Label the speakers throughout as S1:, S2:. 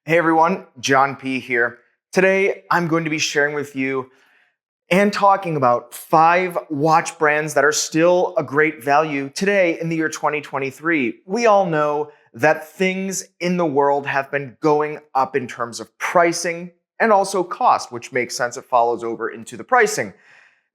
S1: Hey everyone, John P. here. Today I'm going to be sharing with you and talking about 5 watch brands that are still a great value today in the year 2023. We all know that things in the world have been going up in terms of pricing and also cost, which makes sense. It follows over into the pricing.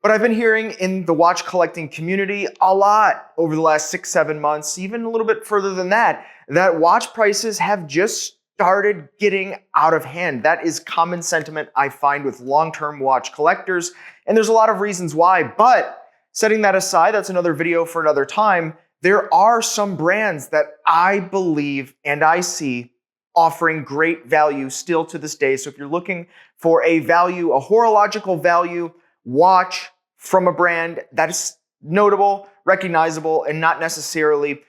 S1: But I've been hearing in the watch collecting community a lot over the last 6-7 months, even a little bit further than that, that watch prices have just started getting out of hand. That is common sentiment I find with long-term watch collectors, and there's a lot of reasons why. But setting that aside, that's another video for another time. There are some brands that I believe and I see offering great value still to this day. So if you're looking for a value, a horological value watch from a brand that is notable, recognizable, and not necessarily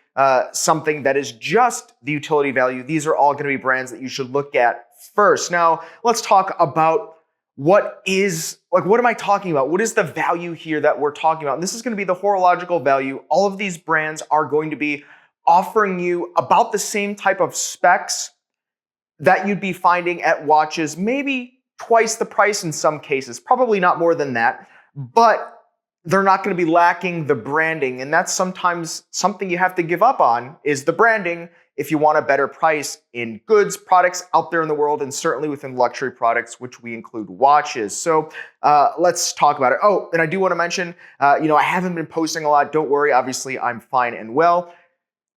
S1: something that is just the utility value, these are all going to be brands that you should look at first. Now, let's talk about what am I talking about? What is the value here that we're talking about? And this is going to be the horological value. All of these brands are going to be offering you about the same type of specs that you'd be finding at watches, maybe twice the price in some cases, probably not more than that, but they're not going to be lacking the branding. And that's sometimes something you have to give up on, is the branding, if you want a better price in goods, products out there in the world, and certainly within luxury products, which we include watches. So let's talk about it. Oh, and I do want to mention, I haven't been posting a lot. Don't worry. Obviously, I'm fine and well.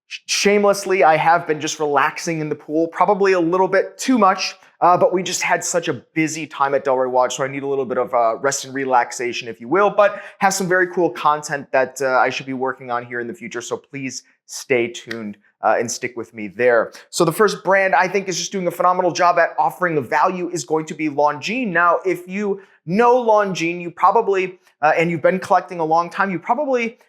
S1: Shamelessly, I have been just relaxing in the pool, probably a little bit too much, but we just had such a busy time at Delray Watch, so I need a little bit of rest and relaxation, if you will, but have some very cool content that I should be working on here in the future, so please stay tuned and stick with me there. So the first brand I think is just doing a phenomenal job at offering a value is going to be Longines. Now, if you know Longines, you probably, and you've been collecting a long time, you probably,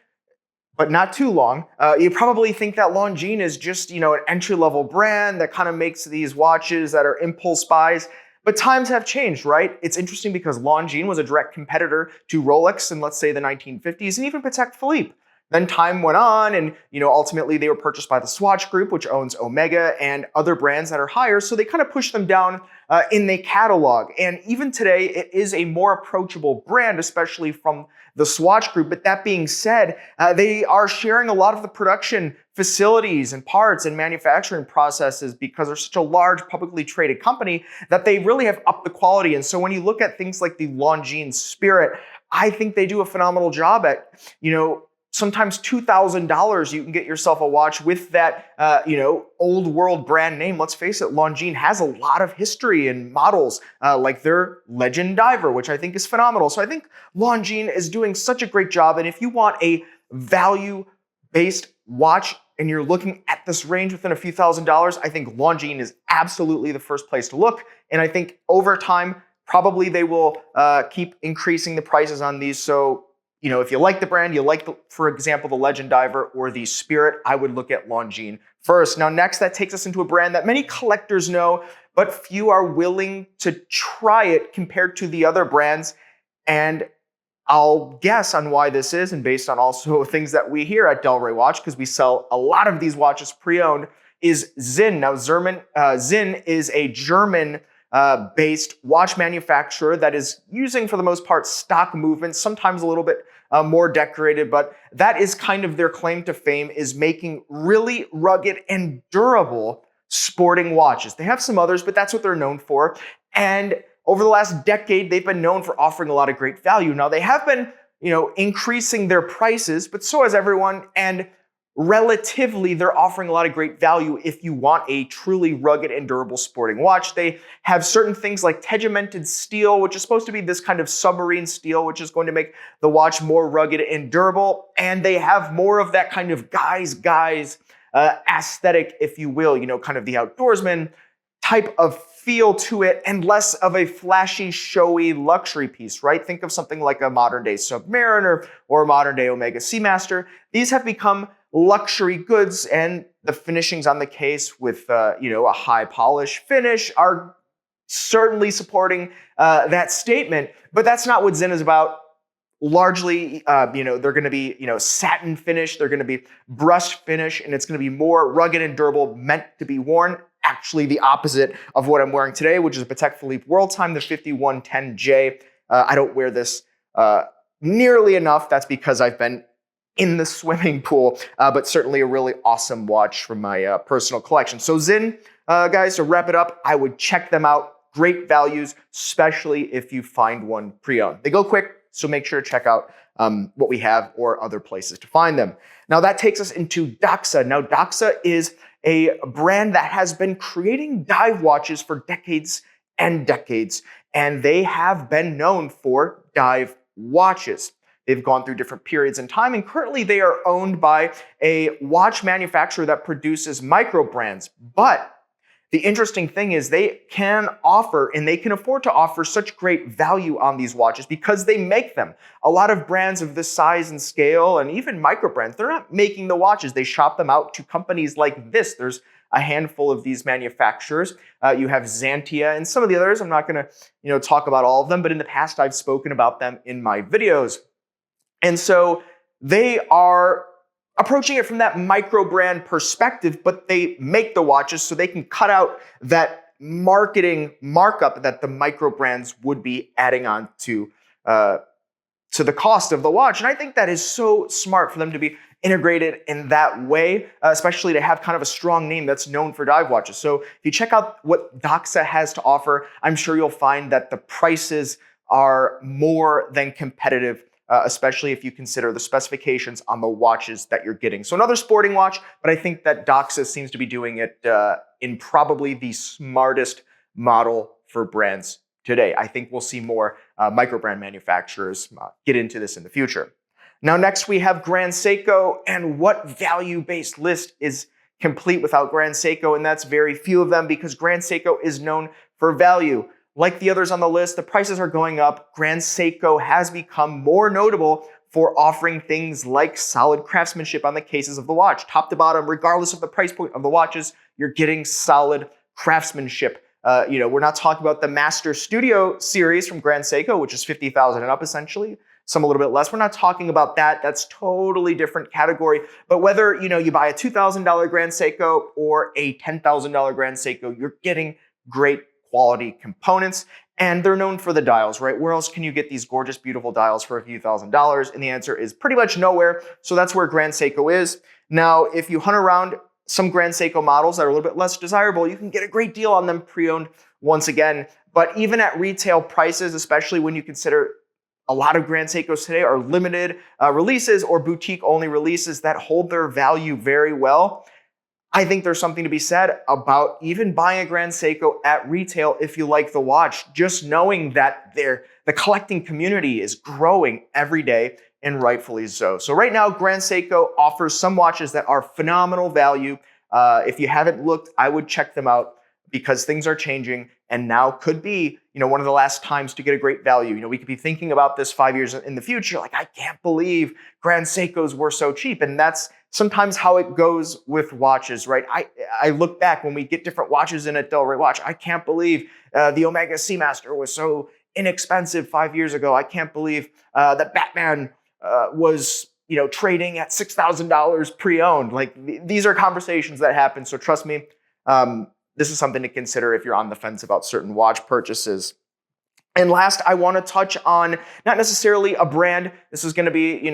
S1: but not too long, you probably think that Longines is just, an entry-level brand that kind of makes these watches that are impulse buys. But times have changed, right? It's interesting because Longines was a direct competitor to Rolex in, let's say, the 1950s, and even Patek Philippe. Then time went on, and ultimately they were purchased by the Swatch Group, which owns Omega and other brands that are higher. So they kind of pushed them down in the catalog. And even today, it is a more approachable brand, especially from the Swatch Group. But that being said, they are sharing a lot of the production facilities and parts and manufacturing processes because they're such a large publicly traded company that they really have upped the quality. And so when you look at things like the Longines Spirit, I think they do a phenomenal job at, sometimes $2,000 you can get yourself a watch with that, old world brand name. Let's face it, Longines has a lot of history and models like their Legend Diver, which I think is phenomenal. So I think Longines is doing such a great job. And if you want a value-based watch and you're looking at this range within a few $1,000s, I think Longines is absolutely the first place to look. And I think over time, probably they will keep increasing the prices on these. So if you like the brand, you like, for example, the Legend Diver or the Spirit, I would look at Longines first. Now, next, that takes us into a brand that many collectors know, but few are willing to try it compared to the other brands. And I'll guess on why this is, and based on also things that we hear at Delray Watch, because we sell a lot of these watches pre-owned, is Sinn. Now, Sinn is a German based watch manufacturer that is using, for the most part, stock movements, sometimes a little bit more decorated, but that is kind of their claim to fame, is making really rugged and durable sporting watches. They have some others, but that's what they're known for. And over the last decade, they've been known for offering a lot of great value. Now, they have been, increasing their prices, but so has everyone. And relatively, they're offering a lot of great value if you want a truly rugged and durable sporting watch. They have certain things like tegimented steel, which is supposed to be this kind of submarine steel, which is going to make the watch more rugged and durable. And they have more of that kind of guys aesthetic, if you will, kind of the outdoorsman type of feel to it, and less of a flashy, showy luxury piece, right? Think of something like a modern day Submariner or a modern day Omega Seamaster. These have become luxury goods, and the finishings on the case with a high polish finish are certainly supporting that statement. But that's not what Sinn is about. Largely, they're going to be, satin finish. They're going to be brushed finish, and it's going to be more rugged and durable, meant to be worn. actually the opposite of what I'm wearing today, which is a Patek Philippe World Time, the 5110J. I don't wear this nearly enough. That's because I've been in the swimming pool, but certainly a really awesome watch from my personal collection. So Zinn, guys, to wrap it up, I would check them out. Great values, especially if you find one pre-owned. They go quick, so make sure to check out what we have or other places to find them. Now that takes us into Doxa. Now Doxa is a brand that has been creating dive watches for decades and decades, and they have been known for dive watches. They've gone through different periods in time, and currently they are owned by a watch manufacturer that produces micro brands. But the interesting thing is they can offer and they can afford to offer such great value on these watches because they make them. A lot of brands of this size and scale, and even micro brands, they're not making the watches. They shop them out to companies like this. There's a handful of these manufacturers. You have Xantia and some of the others. I'm not going to, talk about all of them, but in the past I've spoken about them in my videos. And so they are approaching it from that micro brand perspective, but they make the watches so they can cut out that marketing markup that the micro brands would be adding on to the cost of the watch. And I think that is so smart for them to be integrated in that way, especially to have kind of a strong name that's known for dive watches. So if you check out what Doxa has to offer, I'm sure you'll find that the prices are more than competitive, especially if you consider the specifications on the watches that you're getting. So another sporting watch, but I think that Doxa seems to be doing it in probably the smartest model for brands today. I think we'll see more micro brand manufacturers get into this in the future. Now, next we have Grand Seiko, and what value-based list is complete without Grand Seiko? And that's very few of them, because Grand Seiko is known for value. Like the others on the list, the prices are going up. Grand Seiko has become more notable for offering things like solid craftsmanship on the cases of the watch. Top to bottom, regardless of the price point of the watches, you're getting solid craftsmanship. We're not talking about the Master Studio series from Grand Seiko, which is $50,000 and up essentially, some a little bit less. We're not talking about that. That's totally different category. But whether you buy a $2,000 Grand Seiko or a $10,000 Grand Seiko, you're getting great quality components, and they're known for the dials, right? Where else can you get these gorgeous, beautiful dials for a few $1,000s? And the answer is pretty much nowhere. So that's where Grand Seiko is. Now, if you hunt around some Grand Seiko models that are a little bit less desirable, you can get a great deal on them pre-owned once again. But even at retail prices, especially when you consider a lot of Grand Seikos today are limited releases or boutique-only releases that hold their value very well, I think there's something to be said about even buying a Grand Seiko at retail if you like the watch, just knowing that the collecting community is growing every day, and rightfully so. So right now, Grand Seiko offers some watches that are phenomenal value. If you haven't looked, I would check them out because things are changing, and now could be one of the last times to get a great value. We could be thinking about this 5 years in the future, like, I can't believe Grand Seikos were so cheap. And that's sometimes how it goes with watches, right? I look back when we get different watches in a Delray watch. I can't believe the Omega Seamaster was so inexpensive 5 years ago. I can't believe that Batman was trading at $6,000 pre-owned. Like, these are conversations that happen. So trust me, this is something to consider if you're on the fence about certain watch purchases. And last, I want to touch on not necessarily a brand. This is going to be,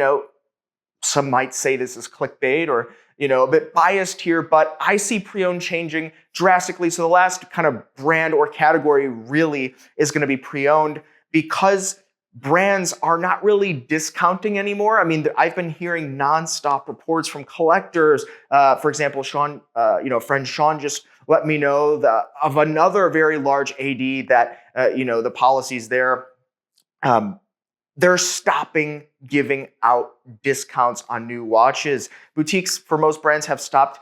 S1: some might say this is clickbait or, a bit biased here, but I see pre-owned changing drastically. So the last kind of brand or category really is going to be pre-owned, because brands are not really discounting anymore. I mean, I've been hearing nonstop reports from collectors. For example, Sean, friend Sean just let me know of another very large AD that, the policies there, they're stopping giving out discounts on new watches. Boutiques for most brands have stopped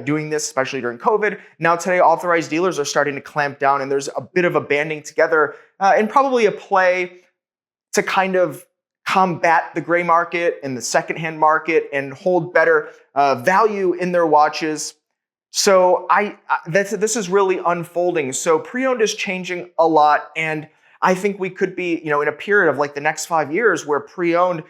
S1: doing this, especially during COVID. Now today, authorized dealers are starting to clamp down, and there's a bit of a banding together and probably a play to kind of combat the gray market and the secondhand market and hold better value in their watches. So this is really unfolding. So pre-owned is changing a lot, and I think we could be, in a period of like the next 5 years where pre-owned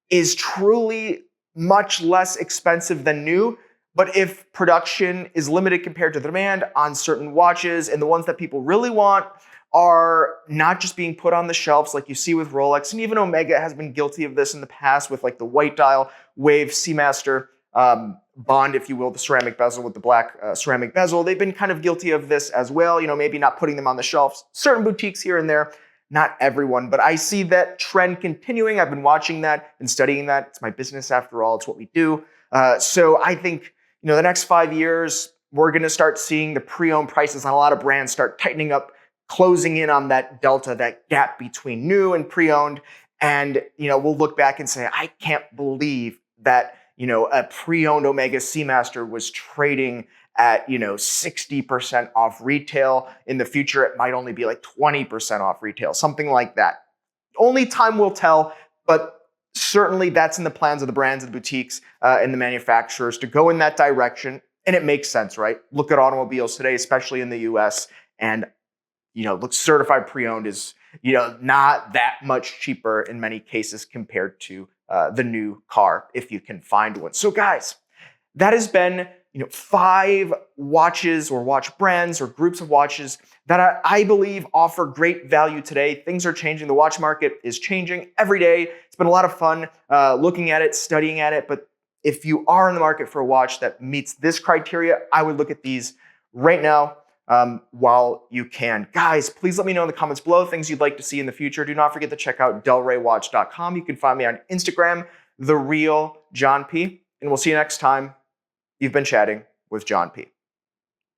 S1: is truly much less expensive than new. But if production is limited compared to the demand on certain watches, and the ones that people really want are not just being put on the shelves like you see with Rolex, and even Omega has been guilty of this in the past with like the white dial Wave Seamaster Bond, if you will, the ceramic bezel with the black ceramic bezel. They've been kind of guilty of this as well, maybe not putting them on the shelves. Certain boutiques here and there, not everyone, but I see that trend continuing. I've been watching that and studying that. It's my business after all. It's what we do. So I think, the next 5 years, we're going to start seeing the pre-owned prices on a lot of brands start tightening up, closing in on that delta, that gap between new and pre-owned. And, we'll look back and say, I can't believe that, a pre-owned Omega Seamaster was trading at, 60% off retail. In the future, it might only be like 20% off retail, something like that. Only time will tell, but certainly that's in the plans of the brands and the boutiques and the manufacturers to go in that direction. And it makes sense, right? Look at automobiles today, especially in the US, and look, certified pre-owned is, not that much cheaper in many cases compared to the new car, if you can find one. So guys, that has been, 5 watches or watch brands or groups of watches that I believe offer great value today. Things are changing. The watch market is changing every day. It's been a lot of fun looking at it, studying at it. But if you are in the market for a watch that meets this criteria, I would look at these right now while you can. Guys, please let me know in the comments below things you'd like to see in the future. Do not forget to check out delraywatch.com. You can find me on Instagram, The Real John P. And we'll see you next time. You've been chatting with John P.